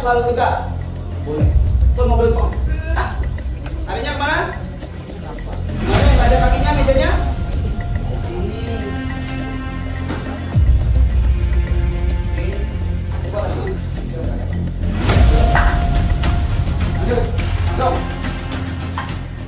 selalu tegak. Boleh. Tuh mobil kok. Tarinya kemana? Mana yang ada kakinya mejanya? Di sini. Oke. Coba lagi. Lanjut. Masuk.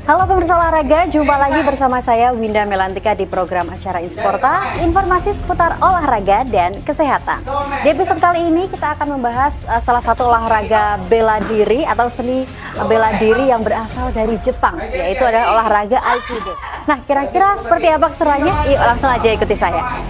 Halo pemirsa olahraga, jumpa lagi bersama saya Winda Melantika di program acara Insporta, informasi seputar olahraga dan kesehatan. Di episode kali ini kita akan membahas salah satu olahraga bela diri atau seni bela diri yang berasal dari Jepang, yaitu adalah olahraga Aikido. Nah, kira-kira seperti apa keseruannya? Yuk langsung aja ikuti saya.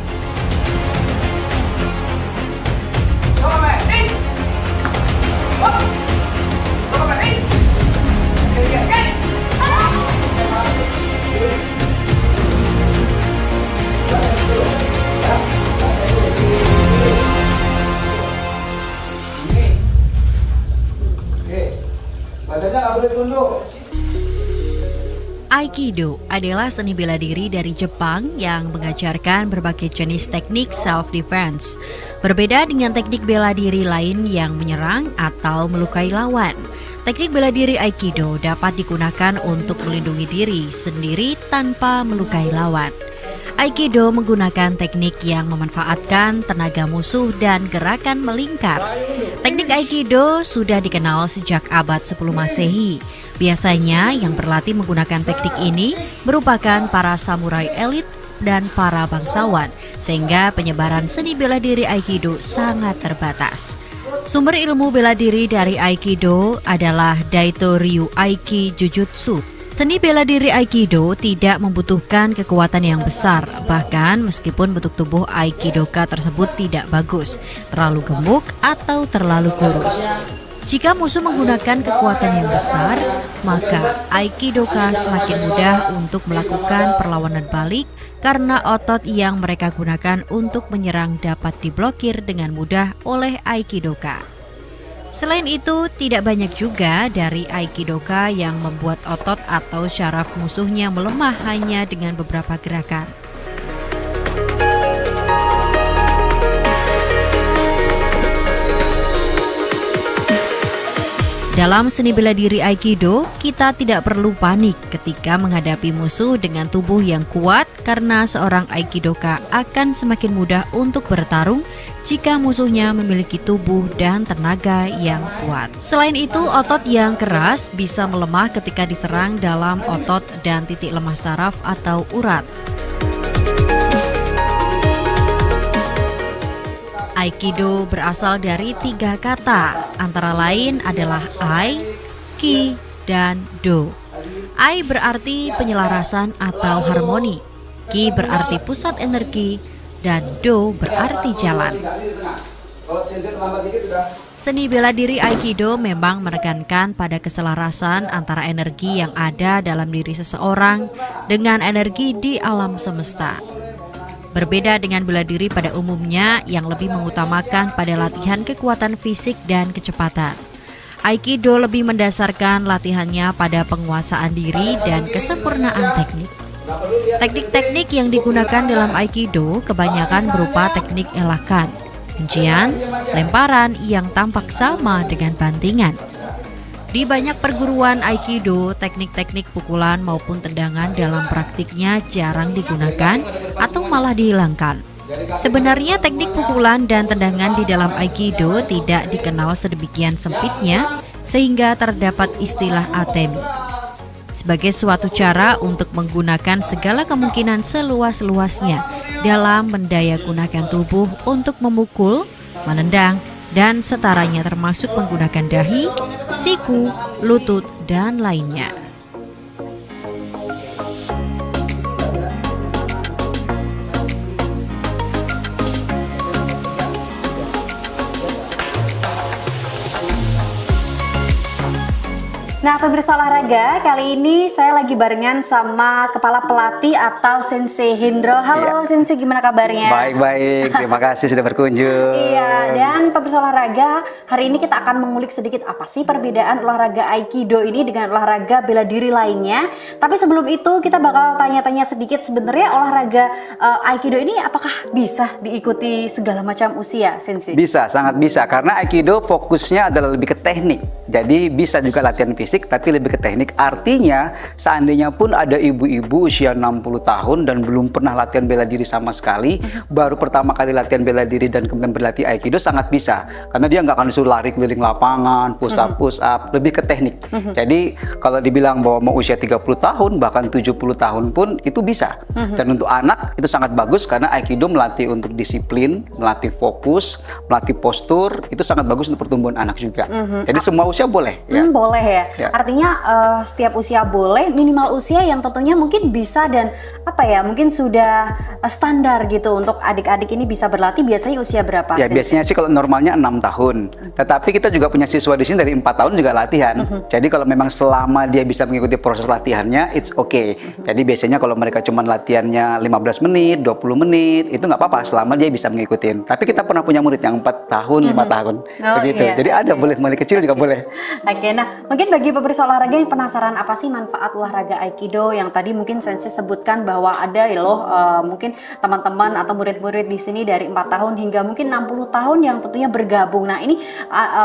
Aikido adalah seni bela diri dari Jepang yang mengajarkan berbagai jenis teknik self-defense. Berbeda dengan teknik bela diri lain yang menyerang atau melukai lawan. Teknik bela diri Aikido dapat digunakan untuk melindungi diri sendiri tanpa melukai lawan. Aikido menggunakan teknik yang memanfaatkan tenaga musuh dan gerakan melingkar. Teknik Aikido sudah dikenal sejak abad 10 Masehi. Biasanya yang berlatih menggunakan teknik ini merupakan para samurai elit dan para bangsawan, sehingga penyebaran seni bela diri Aikido sangat terbatas. Sumber ilmu bela diri dari Aikido adalah Daito Ryu Aiki Jujutsu. Seni bela diri Aikido tidak membutuhkan kekuatan yang besar, bahkan meskipun bentuk tubuh Aikidoka tersebut tidak bagus, terlalu gemuk atau terlalu kurus. Jika musuh menggunakan kekuatan yang besar, maka Aikidoka semakin mudah untuk melakukan perlawanan balik karena otot yang mereka gunakan untuk menyerang dapat diblokir dengan mudah oleh Aikidoka. Selain itu, tidak banyak juga dari Aikidoka yang membuat otot atau syaraf musuhnya melemah hanya dengan beberapa gerakan. Dalam seni bela diri Aikido, kita tidak perlu panik ketika menghadapi musuh dengan tubuh yang kuat karena seorang Aikidoka akan semakin mudah untuk bertarung jika musuhnya memiliki tubuh dan tenaga yang kuat. Selain itu, otot yang keras bisa melemah ketika diserang dalam otot dan titik lemah saraf atau urat. Aikido berasal dari 3 kata, antara lain adalah Ai, Ki, dan Do. Ai berarti penyelarasan atau harmoni, Ki berarti pusat energi, dan Do berarti jalan. Seni bela diri Aikido memang menekankan pada keselarasan antara energi yang ada dalam diri seseorang dengan energi di alam semesta. Berbeda dengan bela diri pada umumnya yang lebih mengutamakan pada latihan kekuatan fisik dan kecepatan. Aikido lebih mendasarkan latihannya pada penguasaan diri dan kesempurnaan teknik. Teknik-teknik yang digunakan dalam Aikido kebanyakan berupa teknik elakan, kuncian, lemparan yang tampak sama dengan bantingan. Di banyak perguruan Aikido, teknik-teknik pukulan maupun tendangan dalam praktiknya jarang digunakan atau malah dihilangkan. Sebenarnya teknik pukulan dan tendangan di dalam Aikido tidak dikenal sedemikian sempitnya sehingga terdapat istilah atemi. Sebagai suatu cara untuk menggunakan segala kemungkinan seluas-luasnya dalam mendayagunakan tubuh untuk memukul, menendang, dan setaranya termasuk menggunakan dahi, siku, lutut, dan lainnya. Nah, pemirsa olahraga, kali ini saya lagi barengan sama kepala pelatih atau Sensei Hendro. Halo Sensei, gimana kabarnya? Baik-baik, terima kasih sudah berkunjung. Iya, dan pemirsa olahraga, hari ini kita akan mengulik sedikit apa sih perbedaan olahraga Aikido ini dengan olahraga bela diri lainnya. Tapi sebelum itu kita bakal tanya-tanya sedikit, sebenarnya olahraga Aikido ini apakah bisa diikuti segala macam usia, Sensei? Bisa, sangat bisa, karena Aikido fokusnya adalah lebih ke teknik. Jadi bisa juga latihan fisik, tapi lebih ke teknik. Artinya, seandainya pun ada ibu-ibu usia 60 tahun dan belum pernah latihan bela diri sama sekali, baru pertama kali latihan bela diri dan kemudian berlatih Aikido, sangat bisa. Karena dia nggak akan disuruh lari keliling lapangan, push up, lebih ke teknik. Jadi, kalau dibilang bahwa mau usia 30 tahun, bahkan 70 tahun pun, itu bisa. Dan untuk anak, itu sangat bagus karena Aikido melatih untuk disiplin, melatih fokus, melatih postur, itu sangat bagus untuk pertumbuhan anak juga. Jadi semua usia boleh. Ya. Boleh ya. Artinya setiap usia boleh, minimal usia yang tentunya mungkin bisa dan mungkin sudah standar gitu untuk adik-adik ini bisa berlatih biasanya usia berapa? Ya, biasanya sih kalau normalnya 6 tahun. Tetapi kita juga punya siswa di sini dari 4 tahun juga latihan. Jadi kalau memang selama dia bisa mengikuti proses latihannya, it's okay. Jadi biasanya kalau mereka cuma latihannya 15 menit, 20 menit, itu nggak apa-apa selama dia bisa mengikuti. Tapi kita pernah punya murid yang 4 tahun, 5 tahun. Begitu. Iya. Jadi ada boleh, mulai kecil juga boleh. Oke, nah mungkin bagi pemirsa olahraga yang penasaran apa sih manfaat olahraga Aikido yang tadi mungkin Sensei sebutkan bahwa ada loh mungkin teman-teman atau murid-murid di sini dari 4 tahun hingga mungkin 60 tahun yang tentunya bergabung. Nah ini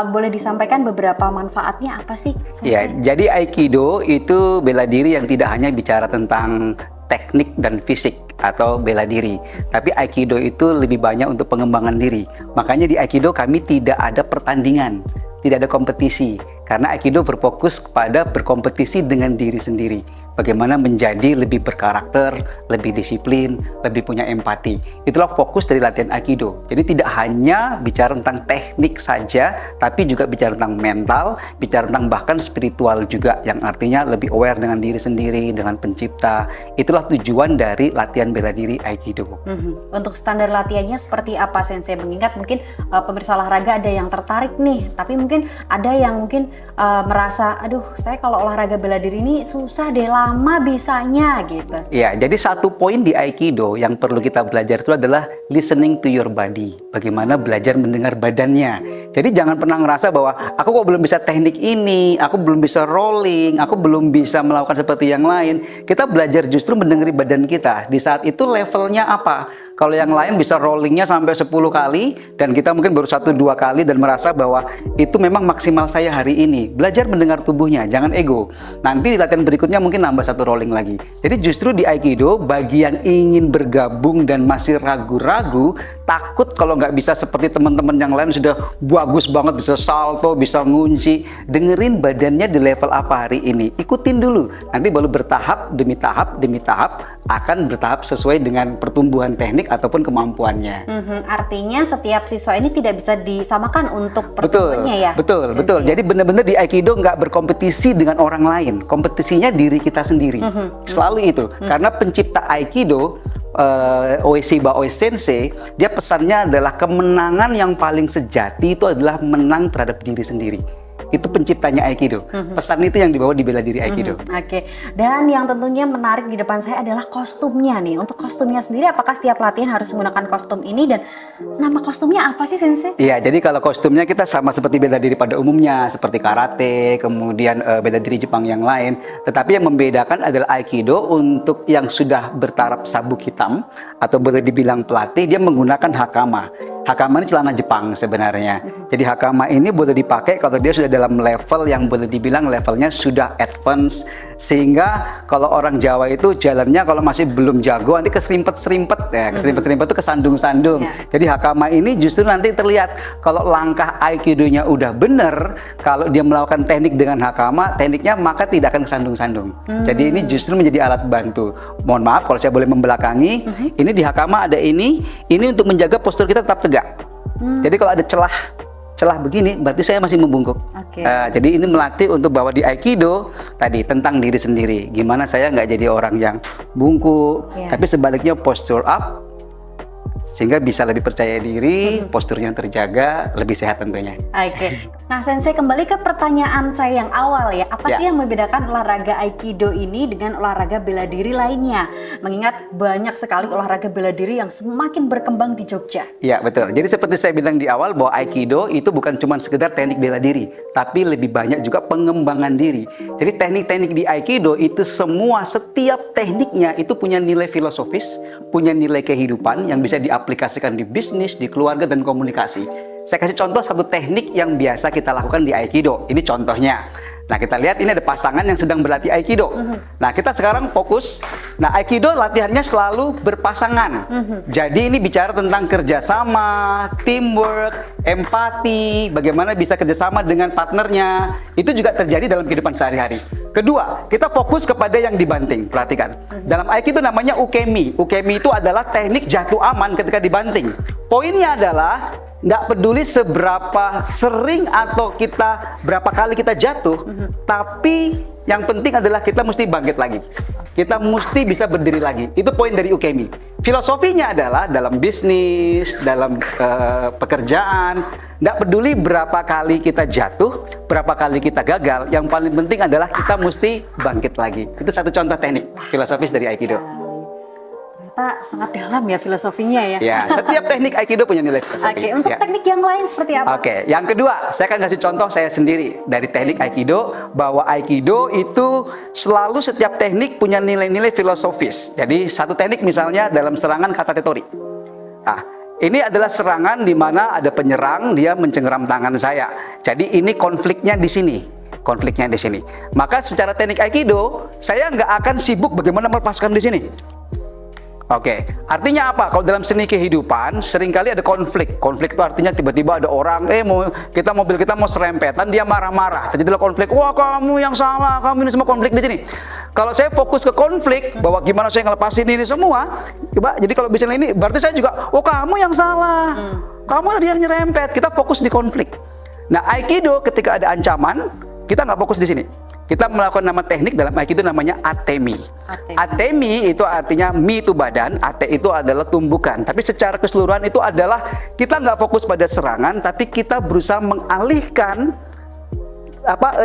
boleh disampaikan beberapa manfaatnya apa sih, Sensei? Ya, jadi Aikido itu bela diri yang tidak hanya bicara tentang teknik dan fisik atau bela diri, tapi Aikido itu lebih banyak untuk pengembangan diri. Makanya di Aikido kami tidak ada pertandingan, tidak ada kompetisi, karena Aikido berfokus kepada berkompetisi dengan diri sendiri. Bagaimana menjadi lebih berkarakter, lebih disiplin, lebih punya empati. Itulah fokus dari latihan Aikido. Jadi tidak hanya bicara tentang teknik saja, tapi juga bicara tentang mental, bicara tentang bahkan spiritual juga, yang artinya lebih aware dengan diri sendiri, dengan pencipta. Itulah tujuan dari latihan bela diri Aikido. Untuk standar latihannya seperti apa, Sensei? Mengingat mungkin pemirsa olahraga ada yang tertarik nih, tapi mungkin ada yang mungkin merasa, aduh saya kalau olahraga bela diri ini susah deh, lama bisanya gitu. Ya, jadi satu poin di Aikido yang perlu kita belajar itu adalah listening to your body. Bagaimana belajar mendengar badannya. Jadi jangan pernah ngerasa bahwa aku kok belum bisa teknik ini, aku belum bisa rolling, aku belum bisa melakukan seperti yang lain. Kita belajar justru mendengari badan kita. Di saat itu levelnya apa? Kalau yang lain bisa rollingnya sampai 10 kali dan kita mungkin baru 1-2 kali dan merasa bahwa itu memang maksimal saya hari ini. Belajar mendengar tubuhnya, jangan ego. Nanti di latihan berikutnya mungkin nambah 1 rolling lagi. Jadi justru di Aikido, bagi yang ingin bergabung dan masih ragu-ragu, takut kalau nggak bisa seperti teman-teman yang lain sudah bagus banget, bisa salto, bisa ngunci. Dengerin badannya di level apa hari ini. Ikutin dulu. Nanti baru bertahap demi tahap demi tahap akan bertahap sesuai dengan pertumbuhan teknik ataupun kemampuannya. Artinya setiap siswa ini tidak bisa disamakan untuk pertumbuhannya ya? Betul. Jadi benar-benar di Aikido nggak berkompetisi dengan orang lain. Kompetisinya diri kita sendiri. Selalu itu. Karena pencipta Aikido, Ueshiba Sensei, dia pesannya adalah kemenangan yang paling sejati itu adalah menang terhadap diri sendiri. Itu penciptanya Aikido. Pesan itu yang dibawa di bela diri Aikido. Oke. Dan yang tentunya menarik di depan saya adalah kostumnya nih. Untuk kostumnya sendiri, apakah setiap latihan harus menggunakan kostum ini dan nama kostumnya apa sih, Sensei? Iya, jadi kalau kostumnya kita sama seperti bela diri pada umumnya, seperti karate, kemudian bela diri Jepang yang lain. Tetapi yang membedakan adalah Aikido untuk yang sudah bertaraf sabuk hitam atau boleh dibilang pelatih, dia menggunakan hakama. Hakama ini celana Jepang sebenarnya. Jadi hakama ini boleh dipakai kalau dia sudah dalam level yang boleh dibilang levelnya sudah advance. Sehingga kalau orang Jawa itu jalannya kalau masih belum jago nanti keserimpet-serimpet ya, keserimpet-serimpet itu kesandung-sandung. Jadi hakama ini justru nanti terlihat kalau langkah Aikido-nya udah bener, kalau dia melakukan teknik dengan hakama, tekniknya maka tidak akan kesandung-sandung. Jadi ini justru menjadi alat bantu. Mohon maaf kalau saya boleh membelakangi, ini di hakama ada ini untuk menjaga postur kita tetap tegak. Jadi kalau ada celah begini, berarti saya masih membungkuk. Jadi ini melatih untuk bahwa di Aikido tadi tentang diri sendiri. Gimana saya nggak jadi orang yang bungkuk, tapi sebaliknya posture up, sehingga bisa lebih percaya diri, posturnya terjaga, lebih sehat tentunya. Nah, Sensei, kembali ke pertanyaan saya yang awal ya. Apa sih yang membedakan olahraga Aikido ini dengan olahraga bela diri lainnya? Mengingat banyak sekali olahraga bela diri yang semakin berkembang di Jogja. Ya, betul. Jadi seperti saya bilang di awal bahwa Aikido itu bukan cuma sekedar teknik bela diri, tapi lebih banyak juga pengembangan diri. Jadi teknik-teknik di Aikido itu semua, setiap tekniknya itu punya nilai filosofis, punya nilai kehidupan yang bisa diaplikasikan di bisnis, di keluarga, dan komunikasi. Saya kasih contoh satu teknik yang biasa kita lakukan di Aikido. Ini contohnya. Nah, kita lihat ini ada pasangan yang sedang berlatih Aikido. Nah, kita sekarang fokus. Nah, Aikido latihannya selalu berpasangan. Jadi ini bicara tentang kerjasama, teamwork, empati, bagaimana bisa kerjasama dengan partnernya. Itu juga terjadi dalam kehidupan sehari-hari. Kedua, kita fokus kepada yang dibanting. Perhatikan. Dalam Aikido namanya ukemi. Ukemi itu adalah teknik jatuh aman ketika dibanting. Poinnya adalah nggak peduli seberapa sering atau berapa kali kita jatuh, tapi yang penting adalah kita mesti bangkit lagi. Kita mesti bisa berdiri lagi. Itu poin dari ukemi. Filosofinya adalah dalam bisnis, dalam pekerjaan, nggak peduli berapa kali kita jatuh, berapa kali kita gagal, yang paling penting adalah kita mesti bangkit lagi. Itu satu contoh teknik filosofis dari Aikido. Ternyata sangat dalam ya filosofinya ya. Ya, setiap teknik Aikido punya nilai filosofi. Oke, untuk teknik yang lain seperti apa? Oke, yang kedua, saya akan kasih contoh saya sendiri dari teknik Aikido, bahwa Aikido itu selalu setiap teknik punya nilai-nilai filosofis. Jadi satu teknik misalnya dalam serangan kata tetori. Nah, ini adalah serangan di mana ada penyerang, dia mencengkeram tangan saya. Jadi ini konfliknya di sini. Konfliknya di sini. Maka secara teknik Aikido, saya nggak akan sibuk bagaimana melepaskan di sini. Oke, artinya apa? Kalau dalam seni kehidupan seringkali ada konflik. Konflik itu artinya tiba-tiba ada orang, mobil kita mau serempetan, dia marah-marah. Terjadilah konflik. Wah, kamu yang salah, kamu ini semua konflik di sini. Kalau saya fokus ke konflik, bahwa gimana saya ngelepasin ini semua, coba. Jadi kalau bisa ini, berarti saya juga, oh kamu yang salah, kamu tadi yang nyerempet. Kita fokus di konflik. Nah, Aikido ketika ada ancaman, kita nggak fokus di sini. Kita melakukan nama teknik dalam Aikido namanya atemi. Atemi itu artinya mi itu badan, ate itu adalah tumbukan. Tapi secara keseluruhan itu adalah kita nggak fokus pada serangan, tapi kita berusaha mengalihkan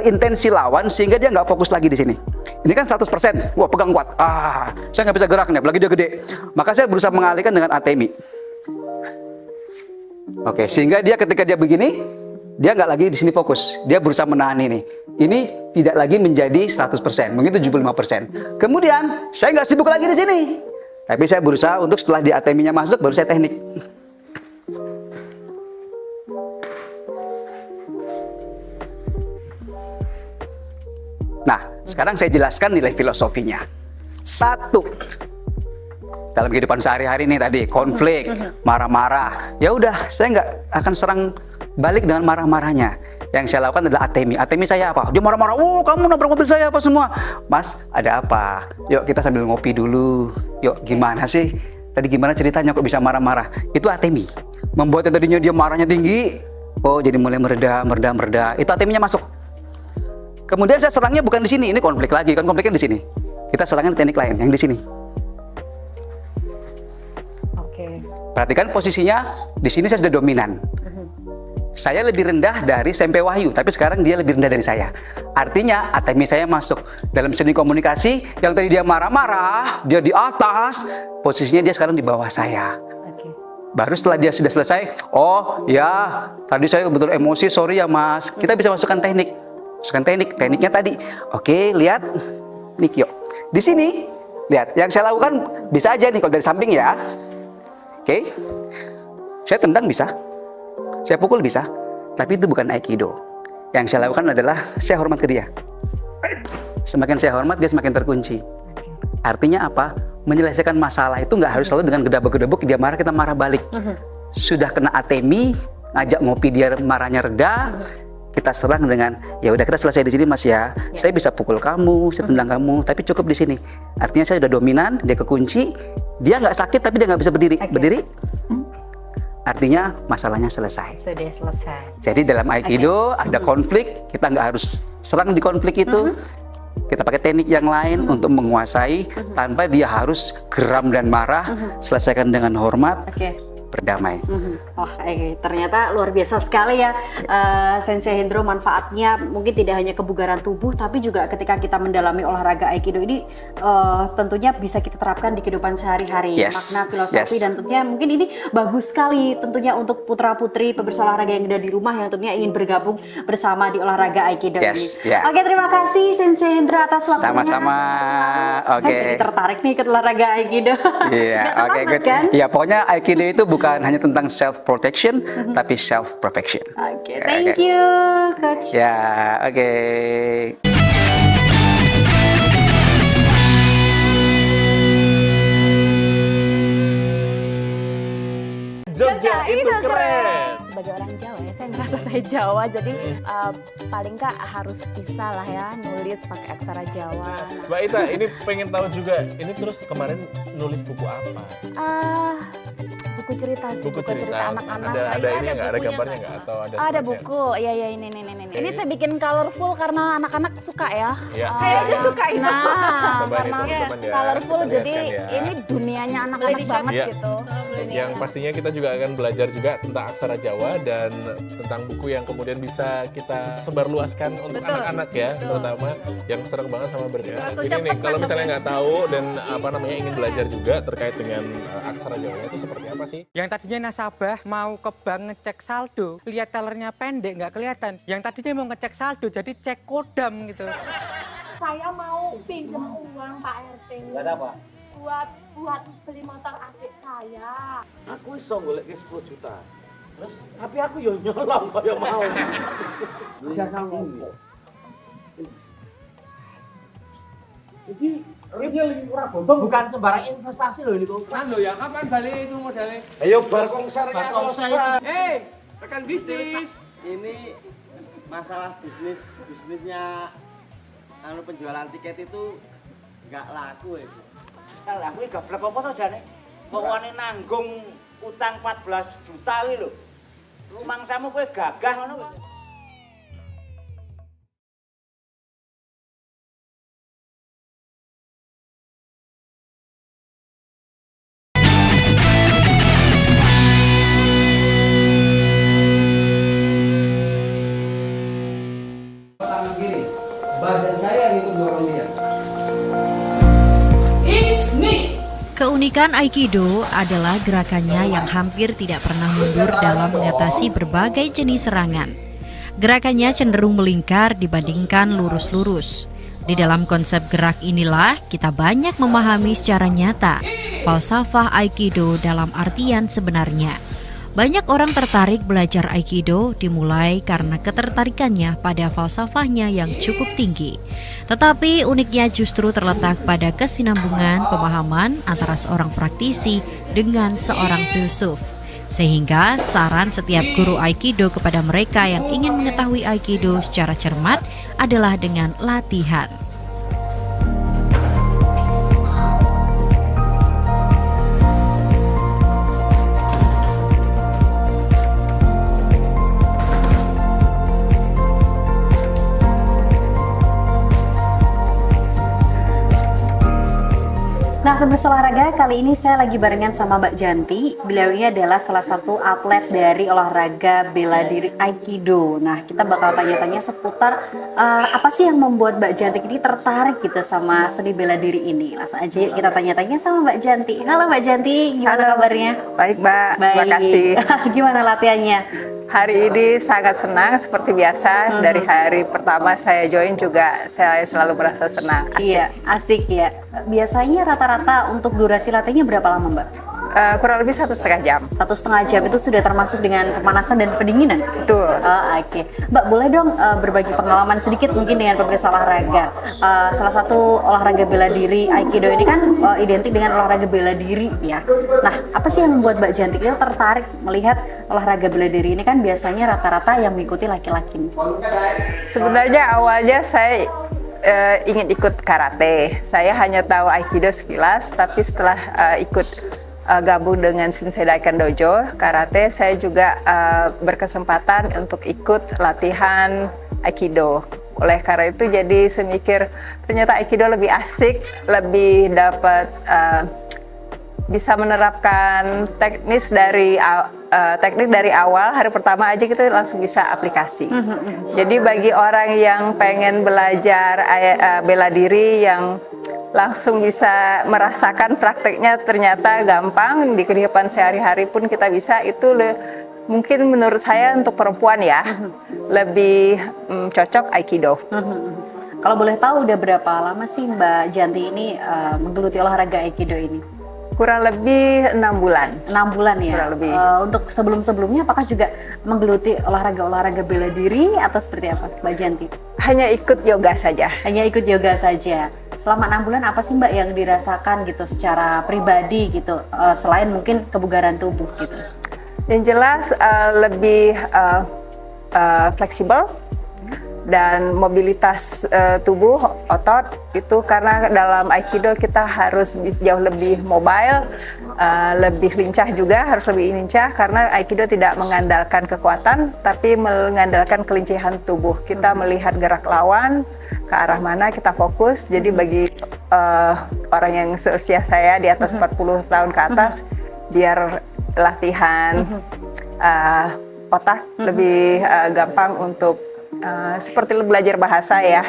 intensi lawan sehingga dia nggak fokus lagi di sini. Ini kan 100%, wah pegang kuat. Saya nggak bisa gerak nih, apalagi dia gede. Maka saya berusaha mengalihkan dengan atemi. Oke, sehingga dia ketika dia begini, dia nggak lagi di sini fokus. Dia berusaha menahan ini. Ini tidak lagi menjadi 100%, mungkin 75%. Kemudian, saya nggak sibuk lagi di sini. Tapi saya berusaha untuk setelah di ateminya masuk, baru saya teknik. Nah, sekarang saya jelaskan nilai filosofinya. Satu, dalam kehidupan sehari-hari ini tadi, konflik, marah-marah. Ya udah, saya nggak akan serang balik dengan marah-marahnya. Yang saya lakukan adalah atemi. Atemi saya apa? Dia marah-marah, oh kamu nabrak mobil saya apa semua. Mas, ada apa? Yuk kita sambil ngopi dulu. Yuk, gimana sih? Tadi gimana ceritanya kok bisa marah-marah? Itu atemi. Membuat yang tadinya dia marahnya tinggi, oh jadi mulai mereda. Itu ateminya masuk. Kemudian saya serangnya bukan di sini. Ini konflik lagi, kan konfliknya di sini. Kita serangnya di teknik lain, yang di sini. Oke. Perhatikan posisinya, di sini saya sudah dominan. Saya lebih rendah dari Senpai Wahyu, tapi sekarang dia lebih rendah dari saya. Artinya, atemi saya masuk dalam seni komunikasi, yang tadi dia marah-marah, dia di atas, posisinya dia sekarang di bawah saya. Baru setelah dia sudah selesai, oh ya, tadi saya betul emosi, sorry ya mas. Kita bisa masukkan teknik. Tekniknya tadi. Oke, lihat. Nih, yuk. Di sini, lihat. Yang saya lakukan bisa aja nih, kalau dari samping ya. Oke. Saya tendang bisa. Saya pukul bisa, tapi itu bukan Aikido. Yang saya lakukan adalah saya hormat ke dia. Semakin saya hormat, dia semakin terkunci. Artinya apa? Menyelesaikan masalah itu nggak harus selalu dengan gedebuk-gedebuk, dia marah, kita marah balik. Sudah kena atemi, ngajak ngopi, dia marahnya reda, kita serang dengan, ya udah kita selesai di sini mas ya. Saya bisa pukul kamu, saya tendang kamu, tapi cukup di sini. Artinya saya sudah dominan, dia kekunci, dia nggak sakit tapi dia nggak bisa berdiri. Berdiri. Artinya masalahnya selesai. Sudah selesai. Jadi dalam Aikido ada konflik, kita nggak harus serang di konflik itu. Kita pakai teknik yang lain untuk menguasai tanpa dia harus geram dan marah. Selesaikan dengan hormat. berdamai. Oh, ternyata luar biasa sekali ya, Sensei Hendro, manfaatnya mungkin tidak hanya kebugaran tubuh, tapi juga ketika kita mendalami olahraga Aikido ini tentunya bisa kita terapkan di kehidupan sehari-hari, makna filosofi, dan tentunya mungkin ini bagus sekali tentunya untuk putra-putri pemirsa olahraga yang ada di rumah yang tentunya ingin bergabung bersama di olahraga Aikido ini. Oke, terima kasih Sensei Hendro atas waktunya. Sama-sama. Saya jadi tertarik nih ke olahraga Aikido. Iya, oke, kan? Ya, pokoknya Aikido itu bukan hanya tentang self protection, tapi self perfection. Oke, thank you, Coach. Ya, oke. Jogja itu keren. Sebagai orang Jawa ya, saya ngerasa saya Jawa, jadi paling nggak harus bisa lah ya nulis pakai aksara Jawa. Mbak Ita, ini pengen tahu juga, ini terus kemarin nulis buku apa? Buku cerita sih, buku cerita anak-anak. Ada ini nggak? Ada gambarnya nggak? Atau ada buku, iya ini. Ini saya bikin colorful karena anak-anak suka ya. Saya aja suka ini. Nah, coba nih, karena teman-teman ya, colorful, kita jadi lihatkan ya. ini dunianya anak-anak banget gitu. Yang pastinya kita juga akan belajar juga tentang aksara Jawa dan tentang buku yang kemudian bisa kita sebarluaskan untuk anak-anak ya, terutama yang senang banget sama bercerita. Ini nih, kalau misalnya nggak tahu dan ingin belajar juga terkait dengan aksara Jawa itu seperti apa sih? Yang tadinya nasabah mau ke bank ngecek saldo, lihat tellernya pendek nggak kelihatan. Yang tadinya mau ngecek saldo jadi cek kodam gitu. Saya mau pinjam uang Pak RT. Buat apa? Buat beli motor adik saya. Aku iso golek 10 juta. Terus tapi aku yo nyolong kaya mau. Jadi ini lagi ora bontong. Bukan sembarang investasi loh ini kok. Kan lo ya, kapan balik itu modalnya? Ayo bar kongsernya selesai. Rekan bisnis. Ini masalah bisnisnya penjualan tiket itu nggak laku ya. Nah, aku ini gablek apa to jane? Kok wani nanggung utang 14 juta kuwi lho. Rumangsamu kowe gagah ngono kok. Tangan kiri, badan saya yang ikut dorong dia. Keunikan Aikido adalah gerakannya yang hampir tidak pernah mundur dalam mengatasi berbagai jenis serangan. Gerakannya cenderung melingkar dibandingkan lurus-lurus. Di dalam konsep gerak inilah kita banyak memahami secara nyata falsafah Aikido dalam artian sebenarnya. Banyak orang tertarik belajar Aikido dimulai karena ketertarikannya pada falsafahnya yang cukup tinggi. Tetapi uniknya justru terletak pada kesinambungan pemahaman antara seorang praktisi dengan seorang filsuf. Sehingga saran setiap guru Aikido kepada mereka yang ingin mengetahui Aikido secara cermat adalah dengan latihan. Nah, pemirsa olahraga, kali ini saya lagi barengan sama Mbak Janti. Beliau ini adalah salah satu atlet dari olahraga bela diri Aikido. Nah, kita bakal tanya-tanya seputar apa sih yang membuat Mbak Janti ini tertarik gitu sama seni bela diri ini. Langsung aja yuk kita tanya-tanya sama Mbak Janti. Halo Mbak Janti, gimana kabarnya? Baik Mbak, terima kasih. Gimana latihannya? Hari ini sangat senang seperti biasa. Dari hari pertama saya join juga saya selalu merasa senang. Asik. Iya, asik ya. Biasanya rata-rata untuk durasi latihannya berapa lama Mbak? Kurang lebih 1,5 jam. 1,5 jam itu sudah termasuk dengan pemanasan dan pendinginan? Betul. Oke. Mbak, boleh dong berbagi pengalaman sedikit mungkin dengan pemirsa olahraga. Salah satu olahraga bela diri Aikido ini kan identik dengan olahraga bela diri ya. Nah, apa sih yang membuat Mbak Janti itu tertarik melihat olahraga bela diri ini kan biasanya rata-rata yang mengikuti laki-laki? Sebenarnya awalnya saya ingin ikut karate. Saya hanya tahu Aikido sekilas, tapi setelah ikut gabung dengan Shinsei Daikan Dojo Karate, saya juga berkesempatan untuk ikut latihan Aikido. Oleh karena itu jadi saya mikir ternyata Aikido lebih asik, lebih dapat bisa menerapkan teknik dari awal, hari pertama aja kita langsung bisa aplikasi. Jadi bagi orang yang pengen belajar bela diri, yang langsung bisa merasakan prakteknya ternyata gampang, di kehidupan sehari-hari pun kita bisa, itu mungkin menurut saya untuk perempuan ya lebih cocok Aikido. Kalau boleh tahu udah berapa lama sih Mbak Janti ini menggeluti olahraga Aikido ini? Kurang lebih 6 bulan. 6 bulan ya? Kurang lebih. Untuk sebelum-sebelumnya apakah juga menggeluti olahraga bela diri atau seperti apa Mbak Janti? Hanya ikut yoga saja. Hanya ikut yoga saja. Selama 6 bulan apa sih Mbak yang dirasakan gitu secara pribadi gitu, selain mungkin kebugaran tubuh gitu? Yang jelas lebih fleksibel dan mobilitas tubuh, otot itu, karena dalam Aikido kita harus jauh lebih mobile, lebih lincah juga, harus lebih lincah karena Aikido tidak mengandalkan kekuatan tapi mengandalkan kelincahan tubuh. Kita melihat gerak lawan ke arah mana, kita fokus. Jadi bagi orang yang seusia saya di atas 40 tahun ke atas, biar latihan otak lebih gampang untuk seperti belajar bahasa ya,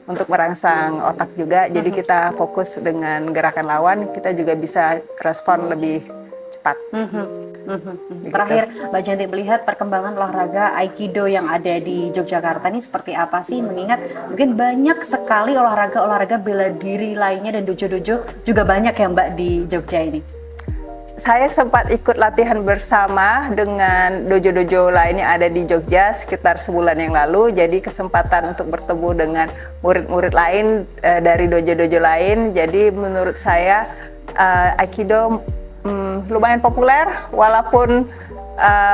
untuk merangsang otak juga. Jadi kita fokus dengan gerakan lawan, kita juga bisa respon lebih cepat. Terakhir, Mbak Janti melihat perkembangan olahraga Aikido yang ada di Yogyakarta ini seperti apa sih? Mengingat mungkin banyak sekali olahraga bela diri lainnya dan dojo-dojo juga banyak ya Mbak di Jogja ini. Saya sempat ikut latihan bersama dengan dojo-dojo lain yang ada di Jogja sekitar sebulan yang lalu. Jadi kesempatan untuk bertemu dengan murid-murid lain dari dojo-dojo lain. Jadi menurut saya Aikido lumayan populer, walaupun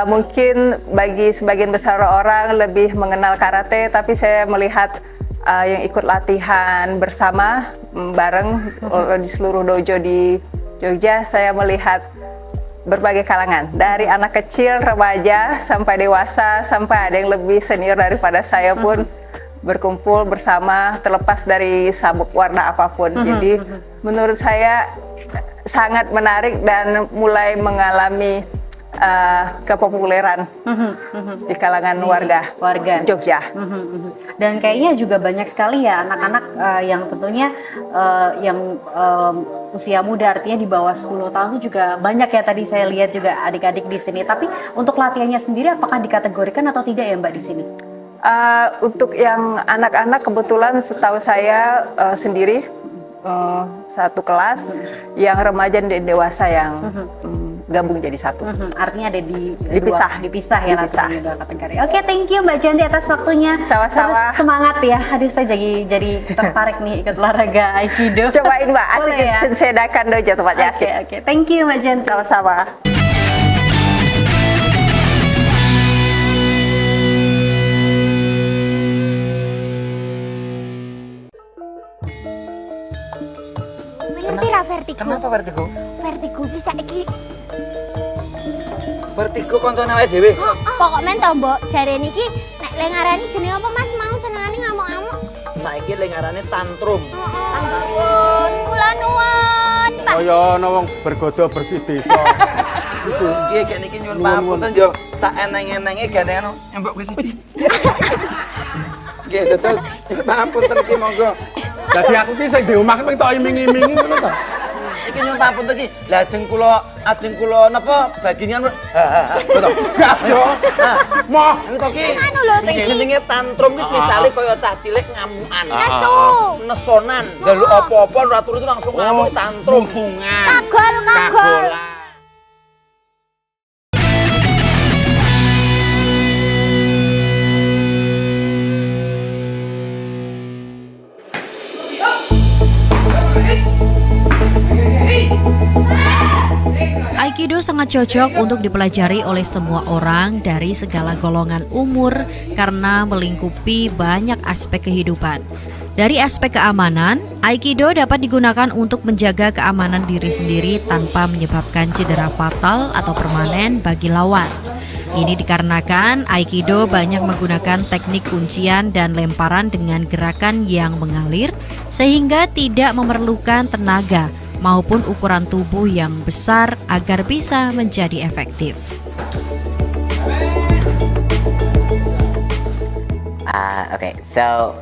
mungkin bagi sebagian besar orang lebih mengenal karate, tapi saya melihat yang ikut latihan bersama bareng di seluruh dojo di Jogja, saya melihat berbagai kalangan, dari anak kecil, remaja, sampai dewasa, sampai ada yang lebih senior daripada saya pun berkumpul bersama, terlepas dari sabuk warna apapun. Jadi menurut saya sangat menarik dan mulai mengalami kepopuleran di kalangan warga Jogja. Dan kayaknya juga banyak sekali ya anak-anak yang tentunya yang usia muda, artinya di bawah 10 tahun itu juga banyak ya, tadi saya lihat juga adik-adik di sini. Tapi untuk latihannya sendiri apakah dikategorikan atau tidak ya Mbak di sini? Untuk yang anak-anak kebetulan setahu saya sendiri satu kelas, yang remaja dan dewasa yang gabung jadi satu. Artinya ada dipisah ya dipisah. dua kategori. Oke, thank you Mbak Janti atas waktunya. Sama-sama. Terus semangat ya. Aduh, saya jadi tertarik nih ikut olahraga Aikido. Cobain Mbak, asik ya? Sensei Daikan Dojo tempatnya asik. Oke, thank you Mbak Janti. Sama-sama. Vertigo. Kenapa vertigo? Vertigo bisa iki. Vertigo koncone awake dhewe. Pokoknya to, Mbok, jare niki nek le ngarani jenenge apa Mas? Mau senengane ngamuk-ngamuk. Saiki le ngarane tantrum. Ampun, kula nuwun, Pak. Kaya ana wong bergodo bersih desa. Iku nggih gek niki nyuwun pamunten yo sak eneng-enenge gandengan mbok kowe siji. Nggih, terus pamunten iki monggo. Dadi aku ki sing di omah ki tok iming-imingi ngono to. Iki nyuwun pamunten iki. Lah ajeng kula napa bagingan betul. Gajo. Moh, iki to ki. Anu lho sing jenenge tantrum iki misale kaya cah cilik ngamukan. Nesu. Nesonan. Njaluk apa-apa ora turu itu langsung ngamuk tantrum. Kagol. Aikido sangat cocok untuk dipelajari oleh semua orang dari segala golongan umur karena melingkupi banyak aspek kehidupan. Dari aspek keamanan, Aikido dapat digunakan untuk menjaga keamanan diri sendiri tanpa menyebabkan cedera fatal atau permanen bagi lawan. Ini dikarenakan Aikido banyak menggunakan teknik kuncian dan lemparan dengan gerakan yang mengalir sehingga tidak memerlukan tenaga maupun ukuran tubuh yang besar agar bisa menjadi efektif. Okay, so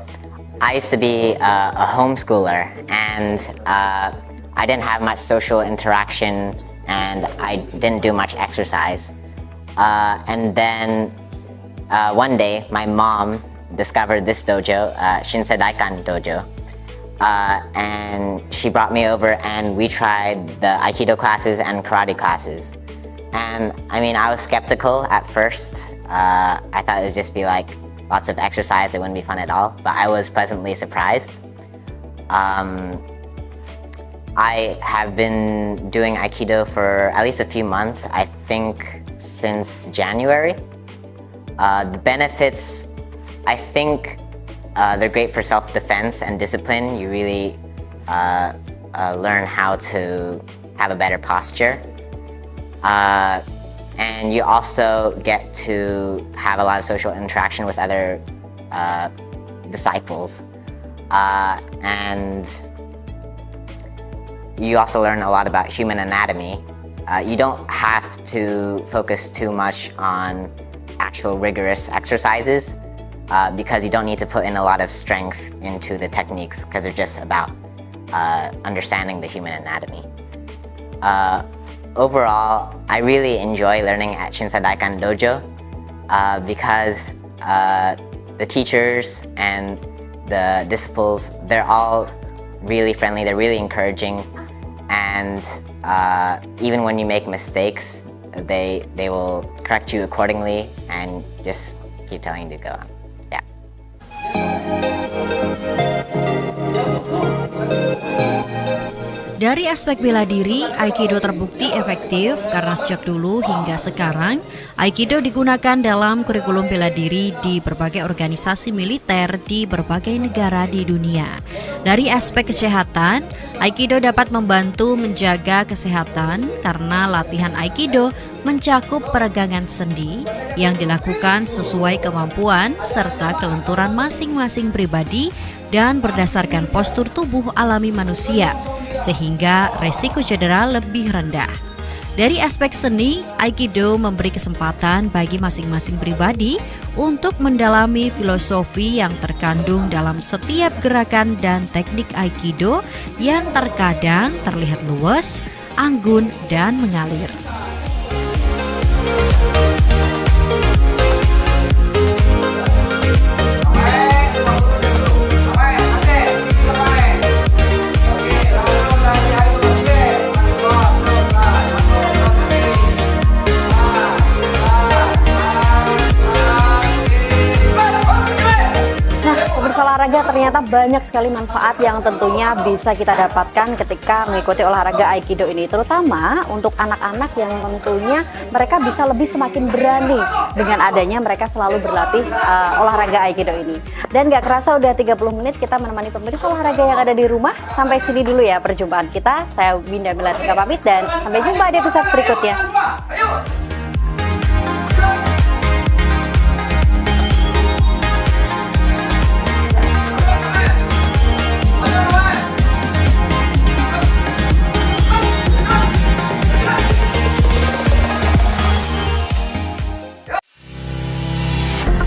I used to be a homeschooler, and I didn't have much social interaction, and I didn't do much exercise. And then one day, my mom discovered this dojo, Shinsei Daikan Dojo, and she brought me over, and we tried the Aikido classes and karate classes. And I mean, I was skeptical at first. I thought it would just be like lots of exercise, it wouldn't be fun at all, but I was pleasantly surprised. I have been doing Aikido for at least a few months, I think since January. The benefits, I think they're great for self-defense and discipline. You really learn how to have a better posture. And you also get to have a lot of social interaction with other disciples. And you also learn a lot about human anatomy. You don't have to focus too much on actual rigorous exercises because you don't need to put in a lot of strength into the techniques because they're just about understanding the human anatomy. Overall, I really enjoy learning at Shinsei Daikan Dojo because the teachers and the disciples, they're all really friendly, they're really encouraging, and even when you make mistakes, they will correct you accordingly and just keep telling you to go on. Yeah. Dari aspek bela diri, Aikido terbukti efektif karena sejak dulu hingga sekarang, Aikido digunakan dalam kurikulum bela diri di berbagai organisasi militer di berbagai negara di dunia. Dari aspek kesehatan, Aikido dapat membantu menjaga kesehatan karena latihan Aikido mencakup peregangan sendi yang dilakukan sesuai kemampuan serta kelenturan masing-masing pribadi dan berdasarkan postur tubuh alami manusia, sehingga resiko cedera lebih rendah. Dari aspek seni, Aikido memberi kesempatan bagi masing-masing pribadi untuk mendalami filosofi yang terkandung dalam setiap gerakan dan teknik Aikido yang terkadang terlihat luwes, anggun, dan mengalir. Olahraga ternyata banyak sekali manfaat yang tentunya bisa kita dapatkan ketika mengikuti olahraga Aikido ini, terutama untuk anak-anak yang tentunya mereka bisa lebih semakin berani dengan adanya mereka selalu berlatih olahraga Aikido ini. Dan gak kerasa udah 30 menit kita menemani pemirsa olahraga yang ada di rumah. Sampai sini dulu ya perjumpaan kita. Saya Winda Melantika pamit dan sampai jumpa di episode berikutnya.